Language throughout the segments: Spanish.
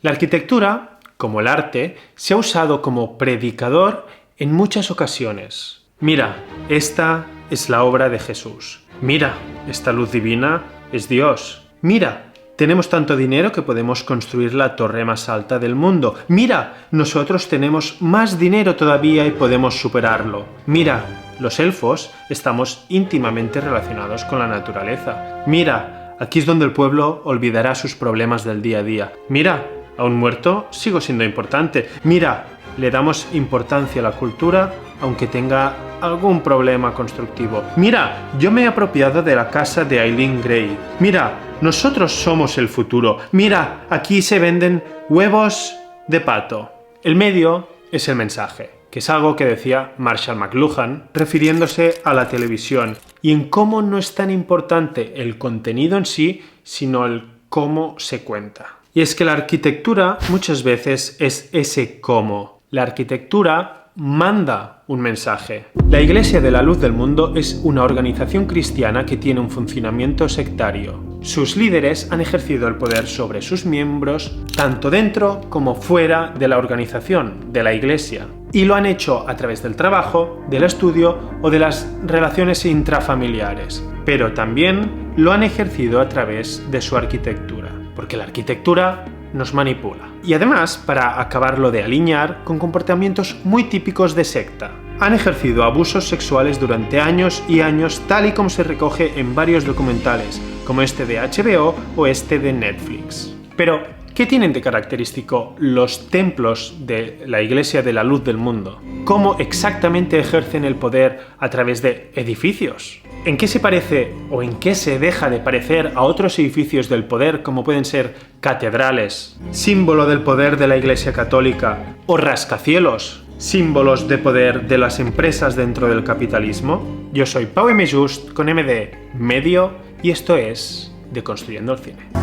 La arquitectura, como el arte, se ha usado como predicador en muchas ocasiones. Mira, esta es la obra de Jesús. Mira, esta luz divina es Dios. Mira, tenemos tanto dinero que podemos construir la torre más alta del mundo. Mira, nosotros tenemos más dinero todavía y podemos superarlo. Mira, los elfos estamos íntimamente relacionados con la naturaleza. Mira, aquí es donde el pueblo olvidará sus problemas del día a día. Mira, a un muerto sigo siendo importante. Mira, le damos importancia a la cultura aunque tenga algún problema constructivo. Mira, yo me he apropiado de la casa de Eileen Gray. Mira, nosotros somos el futuro. Mira, aquí se venden huevos de pato. El medio es el mensaje, que es algo que decía Marshall McLuhan, refiriéndose a la televisión, y en cómo no es tan importante el contenido en sí, sino el cómo se cuenta. Y es que la arquitectura muchas veces es ese cómo. La arquitectura manda un mensaje. La Iglesia de la Luz del Mundo es una organización cristiana que tiene un funcionamiento sectario. Sus líderes han ejercido el poder sobre sus miembros, tanto dentro como fuera de la organización, de la Iglesia. Y lo han hecho a través del trabajo, del estudio o de las relaciones intrafamiliares. Pero también lo han ejercido a través de su arquitectura. Porque la arquitectura nos manipula. Y además, para acabarlo de alinear, con comportamientos muy típicos de secta. Han ejercido abusos sexuales durante años y años, tal y como se recoge en varios documentales, como este de HBO o este de Netflix. Pero, ¿qué tienen de característico los templos de la Iglesia de la Luz del Mundo? ¿Cómo exactamente ejercen el poder a través de edificios? ¿En qué se parece o en qué se deja de parecer a otros edificios del poder como pueden ser catedrales, símbolo del poder de la Iglesia Católica, o rascacielos, símbolos de poder de las empresas dentro del capitalismo? Yo soy Pau M. Just con M de Medio y esto es Deconstruyendo el Cine.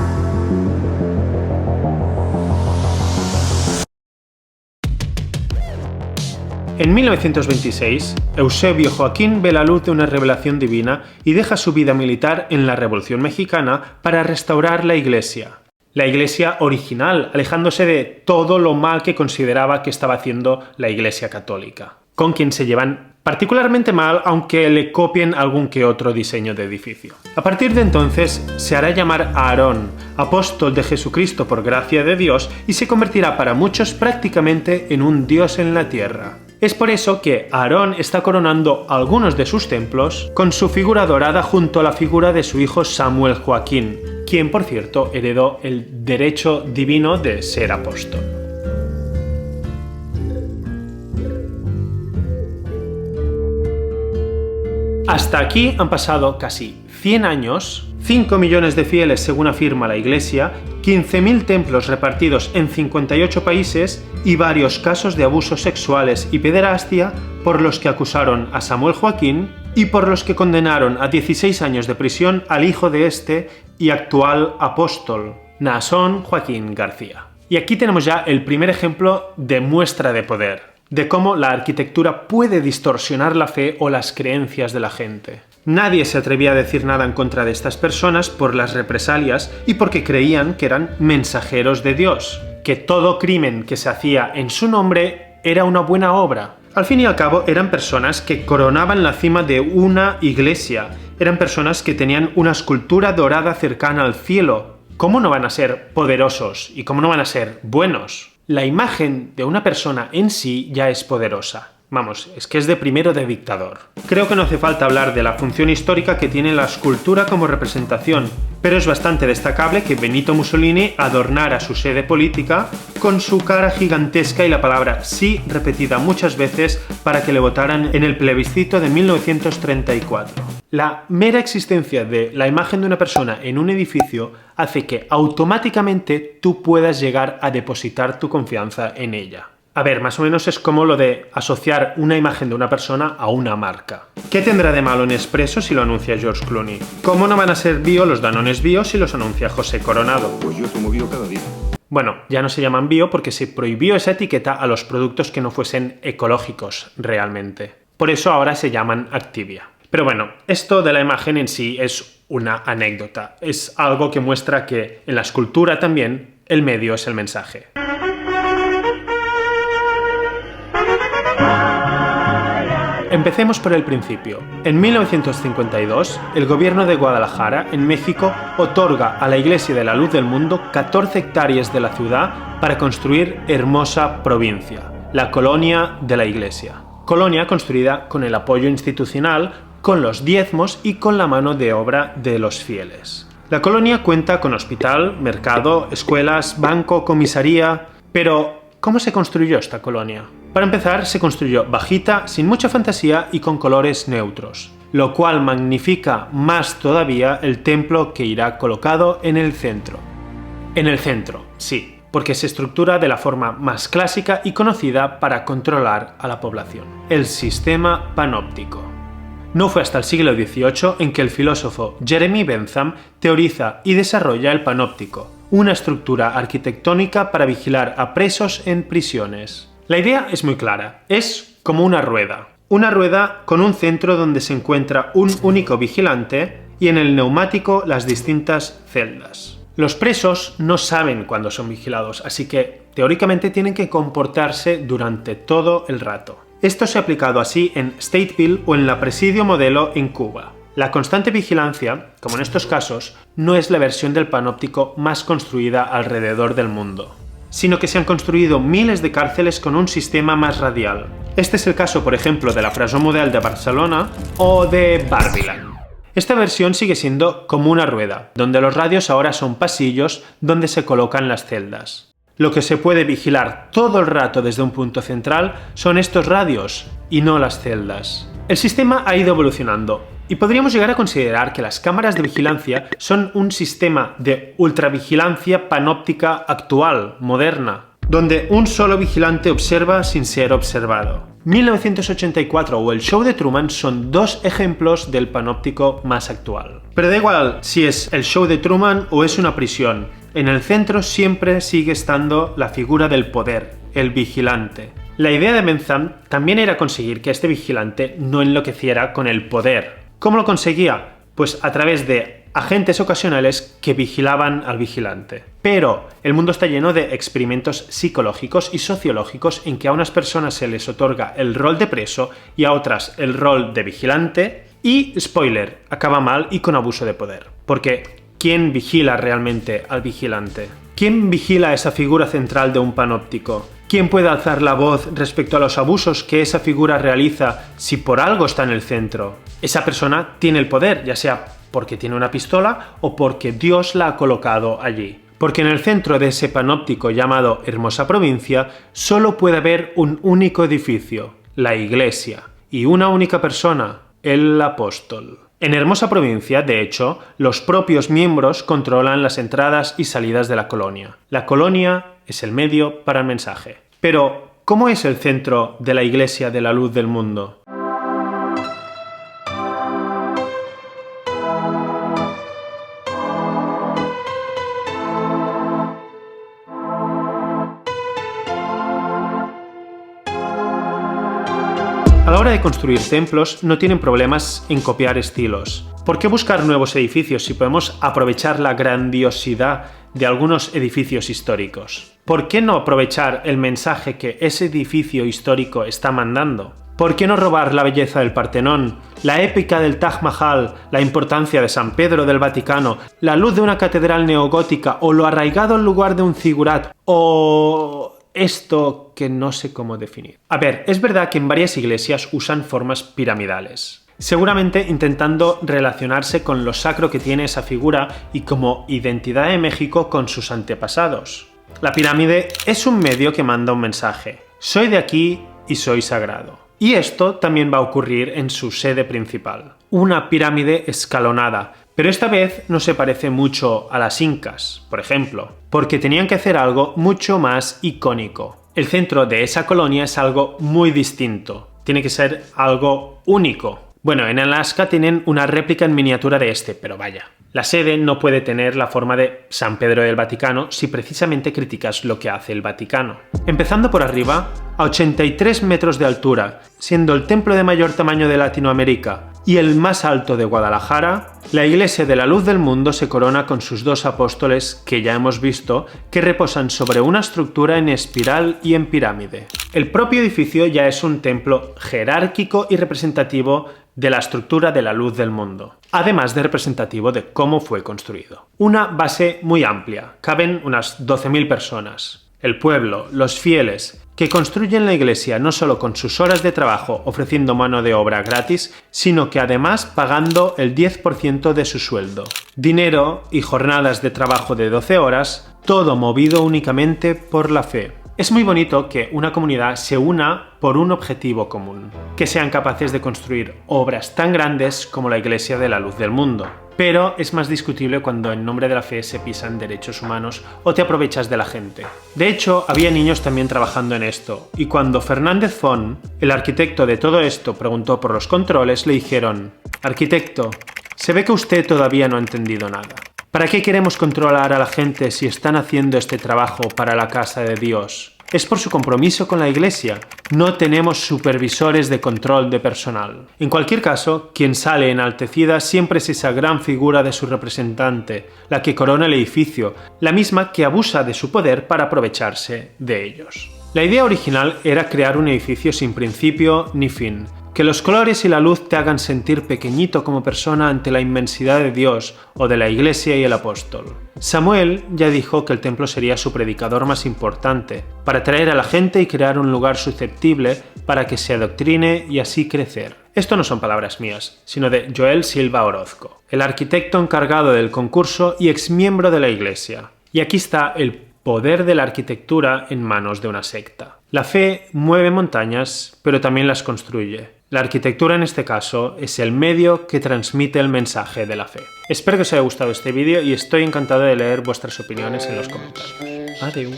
En 1926, Eusebio Joaquín ve la luz de una revelación divina y deja su vida militar en la Revolución Mexicana para restaurar la Iglesia. La Iglesia original, alejándose de todo lo mal que consideraba que estaba haciendo la Iglesia Católica, con quien se llevan particularmente mal aunque le copien algún que otro diseño de edificio. A partir de entonces se hará llamar a Aarón, apóstol de Jesucristo por gracia de Dios, y se convertirá para muchos prácticamente en un Dios en la tierra. Es por eso que Aarón está coronando algunos de sus templos con su figura dorada junto a la figura de su hijo Samuel Joaquín, quien por cierto heredó el derecho divino de ser apóstol. Hasta aquí han pasado casi 100 años, 5 millones de fieles según afirma la Iglesia, 15.000 templos repartidos en 58 países y varios casos de abusos sexuales y pederastia por los que acusaron a Samuel Joaquín y por los que condenaron a 16 años de prisión al hijo de este y actual apóstol, Naasón Joaquín García. Y aquí tenemos ya el primer ejemplo de muestra de poder, de cómo la arquitectura puede distorsionar la fe o las creencias de la gente. Nadie se atrevía a decir nada en contra de estas personas por las represalias y porque creían que eran mensajeros de Dios, que todo crimen que se hacía en su nombre era una buena obra. Al fin y al cabo eran personas que coronaban la cima de una iglesia, eran personas que tenían una escultura dorada cercana al cielo. ¿Cómo no van a ser poderosos y cómo no van a ser buenos? La imagen de una persona en sí ya es poderosa. Vamos, es que es de primero de dictador. Creo que no hace falta hablar de la función histórica que tiene la escultura como representación, pero es bastante destacable que Benito Mussolini adornara su sede política con su cara gigantesca y la palabra sí repetida muchas veces para que le votaran en el plebiscito de 1934. La mera existencia de la imagen de una persona en un edificio hace que automáticamente tú puedas llegar a depositar tu confianza en ella. A ver, más o menos es como lo de asociar una imagen de una persona a una marca. ¿Qué tendrá de malo Nespresso si lo anuncia George Clooney? ¿Cómo no van a ser bio los Danones bio si los anuncia José Coronado? Pues yo tomo bio cada día. Bueno, ya no se llaman bio porque se prohibió esa etiqueta a los productos que no fuesen ecológicos realmente. Por eso ahora se llaman Activia. Pero bueno, esto de la imagen en sí es una anécdota. Es algo que muestra que en la escultura también el medio es el mensaje. Empecemos por el principio. En 1952, el gobierno de Guadalajara, en México, otorga a la Iglesia de la Luz del Mundo 14 hectáreas de la ciudad para construir Hermosa Provincia, la colonia de la Iglesia. Colonia construida con el apoyo institucional, con los diezmos y con la mano de obra de los fieles. La colonia cuenta con hospital, mercado, escuelas, banco, comisaría... Pero, ¿cómo se construyó esta colonia? Para empezar, se construyó bajita, sin mucha fantasía y con colores neutros, lo cual magnifica más todavía el templo que irá colocado en el centro. En el centro, sí, porque se estructura de la forma más clásica y conocida para controlar a la población, el sistema panóptico. No fue hasta el siglo XVIII en que el filósofo Jeremy Bentham teoriza y desarrolla el panóptico, una estructura arquitectónica para vigilar a presos en prisiones. La idea es muy clara, es como una rueda con un centro donde se encuentra un único vigilante y en el neumático las distintas celdas. Los presos no saben cuándo son vigilados, así que teóricamente tienen que comportarse durante todo el rato. Esto se ha aplicado así en Stateville o en la Presidio Modelo en Cuba. La constante vigilancia, como en estos casos, no es la versión del panóptico más construida alrededor del mundo, sino que se han construido miles de cárceles con un sistema más radial. Este es el caso, por ejemplo, de la Presó Model de Barcelona o de Barbiland. Esta versión sigue siendo como una rueda, donde los radios ahora son pasillos donde se colocan las celdas. Lo que se puede vigilar todo el rato desde un punto central son estos radios y no las celdas. El sistema ha ido evolucionando y podríamos llegar a considerar que las cámaras de vigilancia son un sistema de ultravigilancia panóptica actual, moderna, donde un solo vigilante observa sin ser observado. 1984 o el show de Truman son dos ejemplos del panóptico más actual. Pero da igual si es el show de Truman o es una prisión, en el centro siempre sigue estando la figura del poder, el vigilante. La idea de Bentham también era conseguir que este vigilante no enloqueciera con el poder. ¿Cómo lo conseguía? Pues a través de agentes ocasionales que vigilaban al vigilante. Pero el mundo está lleno de experimentos psicológicos y sociológicos en que a unas personas se les otorga el rol de preso y a otras el rol de vigilante y, spoiler, acaba mal y con abuso de poder. Porque ¿quién vigila realmente al vigilante? ¿Quién vigila esa figura central de un panóptico? ¿Quién puede alzar la voz respecto a los abusos que esa figura realiza si por algo está en el centro? Esa persona tiene el poder, ya sea porque tiene una pistola o porque Dios la ha colocado allí. Porque en el centro de ese panóptico llamado Hermosa Provincia solo puede haber un único edificio, la Iglesia, y una única persona, el apóstol. En Hermosa Provincia, de hecho, los propios miembros controlan las entradas y salidas de la colonia. La colonia es el medio para el mensaje. Pero, ¿cómo es el centro de la Iglesia de la Luz del Mundo? A la hora de construir templos no tienen problemas en copiar estilos. ¿Por qué buscar nuevos edificios si podemos aprovechar la grandiosidad de algunos edificios históricos? ¿Por qué no aprovechar el mensaje que ese edificio histórico está mandando? ¿Por qué no robar la belleza del Partenón, la épica del Taj Mahal, la importancia de San Pedro del Vaticano, la luz de una catedral neogótica o lo arraigado al lugar de un zigurat o esto que no sé cómo definir? A ver, es verdad que en varias iglesias usan formas piramidales, seguramente intentando relacionarse con lo sacro que tiene esa figura y como identidad de México con sus antepasados. La pirámide es un medio que manda un mensaje: soy de aquí y soy sagrado. Y esto también va a ocurrir en su sede principal, una pirámide escalonada, pero esta vez no se parece mucho a las incas, por ejemplo, porque tenían que hacer algo mucho más icónico. El centro de esa colonia es algo muy distinto, tiene que ser algo único. Bueno, en Alaska tienen una réplica en miniatura de este, pero vaya. La sede no puede tener la forma de San Pedro del Vaticano si precisamente criticas lo que hace el Vaticano. Empezando por arriba, a 83 metros de altura, siendo el templo de mayor tamaño de Latinoamérica, y el más alto de Guadalajara, la Iglesia de la Luz del Mundo se corona con sus 2 apóstoles que ya hemos visto que reposan sobre una estructura en espiral y en pirámide. El propio edificio ya es un templo jerárquico y representativo de la estructura de la Luz del Mundo, además de representativo de cómo fue construido. Una base muy amplia, caben unas 12.000 personas. El pueblo, los fieles, que construyen la iglesia no solo con sus horas de trabajo ofreciendo mano de obra gratis, sino que además pagando el 10% de su sueldo. Dinero y jornadas de trabajo de 12 horas, todo movido únicamente por la fe. Es muy bonito que una comunidad se una por un objetivo común, que sean capaces de construir obras tan grandes como la Iglesia de la Luz del Mundo. Pero es más discutible cuando en nombre de la fe se pisan derechos humanos o te aprovechas de la gente. De hecho, había niños también trabajando en esto, y cuando Fernández Font, el arquitecto de todo esto, preguntó por los controles, le dijeron: «Arquitecto, se ve que usted todavía no ha entendido nada. ¿Para qué queremos controlar a la gente si están haciendo este trabajo para la casa de Dios? Es por su compromiso con la Iglesia. No tenemos supervisores de control de personal». En cualquier caso, quien sale enaltecida siempre es esa gran figura de su representante, la que corona el edificio, la misma que abusa de su poder para aprovecharse de ellos. La idea original era crear un edificio sin principio ni fin, que los colores y la luz te hagan sentir pequeñito como persona ante la inmensidad de Dios o de la Iglesia y el apóstol. Samuel ya dijo que el templo sería su predicador más importante, para atraer a la gente y crear un lugar susceptible para que se adoctrine y así crecer. Esto no son palabras mías, sino de Joel Silva Orozco, el arquitecto encargado del concurso y exmiembro de la Iglesia. Y aquí está el poder de la arquitectura en manos de una secta. La fe mueve montañas, pero también las construye. La arquitectura en este caso es el medio que transmite el mensaje de la fe. Espero que os haya gustado este vídeo y estoy encantado de leer vuestras opiniones en los comentarios. Adiós.